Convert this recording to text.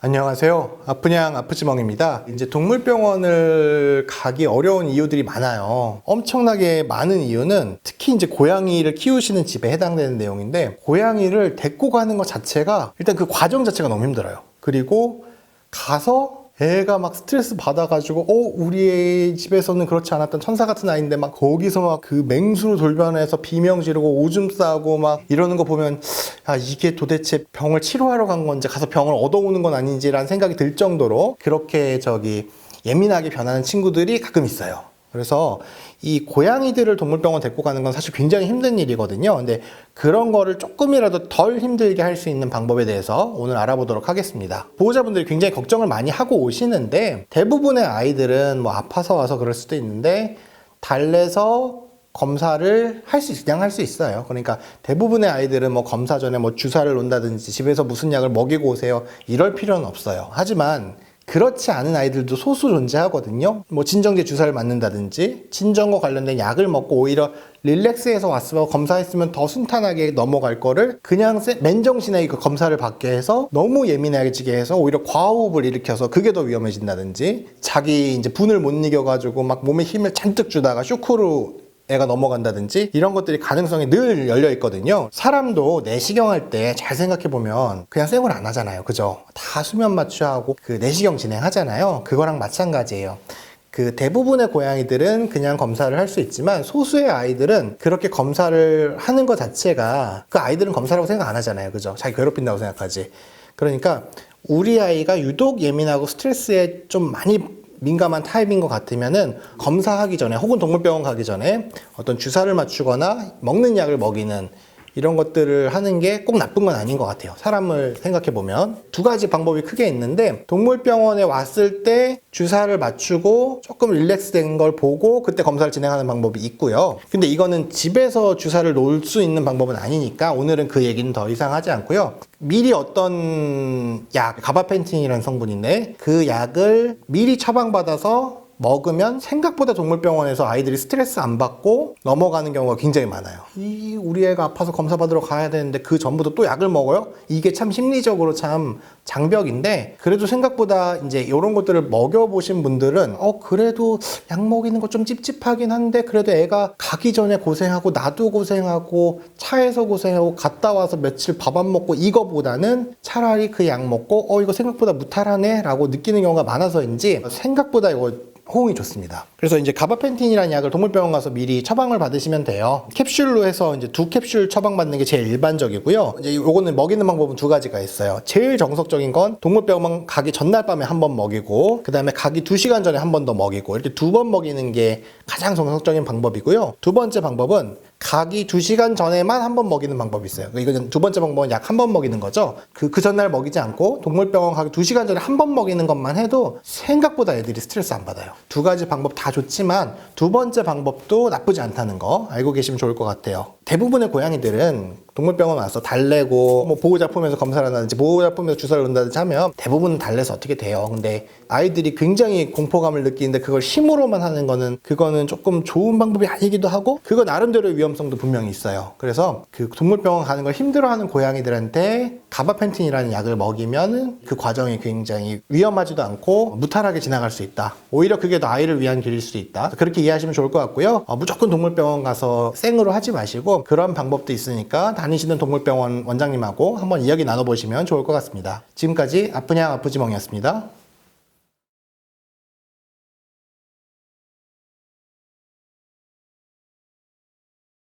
안녕하세요. 아프냥 아프지멍입니다. 이제 동물병원을 가기 어려운 이유들이 많아요. 엄청나게 많은 이유는 특히 이제 고양이를 키우시는 집에 해당되는 내용인데, 고양이를 데리고 가는 것 자체가 일단 그 과정 자체가 너무 힘들어요. 그리고 가서 애가 막 스트레스 받아가지고 우리 집에서는 그렇지 않았던 천사 같은 아이인데 막 거기서 막 그 맹수로 돌변해서 비명 지르고 오줌 싸고 막 이러는 거 보면 이게 도대체 병을 치료하러 간 건지 가서 병을 얻어오는 건 아닌지라는 생각이 들 정도로 그렇게 예민하게 변하는 친구들이 가끔 있어요. 그래서 이 고양이들을 동물병원 데리고 가는 건 사실 굉장히 힘든 일이거든요. 근데 그런 거를 조금이라도 덜 힘들게 할 수 있는 방법에 대해서 오늘 알아보도록 하겠습니다. 보호자분들이 굉장히 걱정을 많이 하고 오시는데, 대부분의 아이들은 뭐 아파서 와서 그럴 수도 있는데 달래서 검사를 그냥 할 수 있어요. 그러니까 대부분의 아이들은 뭐 검사 전에 뭐 주사를 놓는다든지 집에서 무슨 약을 먹이고 오세요 이럴 필요는 없어요. 하지만 그렇지 않은 아이들도 소수 존재하거든요. 뭐 진정제 주사를 맞는다든지 진정과 관련된 약을 먹고 오히려 릴렉스해서 왔으면 검사했으면 더 순탄하게 넘어갈 거를 그냥 맨정신에 그 검사를 받게 해서 너무 예민해지게 해서 오히려 과호흡을 일으켜서 그게 더 위험해진다든지, 자기 이제 분을 못 이겨가지고 막 몸에 힘을 잔뜩 주다가 쇼크로 애가 넘어간다든지 이런 것들이 가능성이 늘 열려 있거든요. 사람도 내시경 할 때 잘 생각해 보면 그냥 생을 안 하잖아요. 그죠? 다 수면 마취하고 그 내시경 진행하잖아요. 그거랑 마찬가지예요. 그 대부분의 고양이들은 그냥 검사를 할 수 있지만 소수의 아이들은 그렇게 검사를 하는 것 자체가, 그 아이들은 검사라고 생각 안 하잖아요. 그죠? 자기 괴롭힌다고 생각하지. 그러니까 우리 아이가 유독 예민하고 스트레스에 좀 많이 민감한 타입인 것 같으면은 검사하기 전에 혹은 동물병원 가기 전에 어떤 주사를 맞추거나 먹는 약을 먹이는 이런 것들을 하는 게 꼭 나쁜 건 아닌 것 같아요. 사람을 생각해 보면 두 가지 방법이 크게 있는데, 동물병원에 왔을 때 주사를 맞추고 조금 릴렉스 된 걸 보고 그때 검사를 진행하는 방법이 있고요. 근데 이거는 집에서 주사를 놓을 수 있는 방법은 아니니까 오늘은 그 얘기는 더 이상 하지 않고요. 미리 어떤 약, 가바펜틴이라는 성분인데 그 약을 미리 처방받아서 먹으면 생각보다 동물병원에서 아이들이 스트레스 안 받고 넘어가는 경우가 굉장히 많아요. 우리 애가 아파서 검사 받으러 가야 되는데 그 전부터 또 약을 먹어요? 이게 참 심리적으로 참 장벽인데, 그래도 생각보다 이제 이런 것들을 먹여보신 분들은 그래도 약 먹이는 거 좀 찝찝하긴 한데 그래도 애가 가기 전에 고생하고 나도 고생하고 차에서 고생하고 갔다 와서 며칠 밥 안 먹고 이거보다는 차라리 그 약 먹고 이거 생각보다 무탈하네 라고 느끼는 경우가 많아서인지 생각보다 이거 호응이 좋습니다. 그래서 이제 가바펜틴이라는 약을 동물병원 가서 미리 처방을 받으시면 돼요. 캡슐로 해서 이제 2캡슐 처방받는 게 제일 일반적이고요. 이제 요거는 먹이는 방법은 두 가지가 있어요. 제일 정석적인 건 동물병원 가기 전날 밤에 한 번 먹이고, 그 다음에 가기 2시간 전에 한 번 더 먹이고, 이렇게 두 번 먹이는 게 가장 정석적인 방법이고요. 두 번째 방법은 가기 2시간 전에만 한 번 먹이는 방법이 있어요. 이거는 두 번째 방법은 약 한 번 먹이는 거죠. 그 전날 먹이지 않고 동물병원 가기 2시간 전에 한 번 먹이는 것만 해도 생각보다 애들이 스트레스 안 받아요. 두 가지 방법 다 좋지만 두 번째 방법도 나쁘지 않다는 거 알고 계시면 좋을 것 같아요. 대부분의 고양이들은 동물병원 와서 달래고 뭐 보호자품에서 검사를 한다든지 보호자품에서 주사를 놓는다든지 하면 대부분 달래서 어떻게 돼요. 근데 아이들이 굉장히 공포감을 느끼는데 그걸 힘으로만 하는 그거는 조금 좋은 방법이 아니기도 하고, 그거 나름대로의 위험성도 분명히 있어요. 그래서 그 동물병원 가는 걸 힘들어하는 고양이들한테 가바펜틴이라는 약을 먹이면 그 과정이 굉장히 위험하지도 않고 무탈하게 지나갈 수 있다. 오히려 그게 더 아이를 위한 길일 수도 있다. 그렇게 이해하시면 좋을 것 같고요. 무조건 동물병원 가서 생으로 하지 마시고 그런 방법도 있으니까 다니시는 동물병원 원장님하고 한번 이야기 나눠보시면 좋을 것 같습니다. 지금까지 아프냥 아프지멍이었습니다.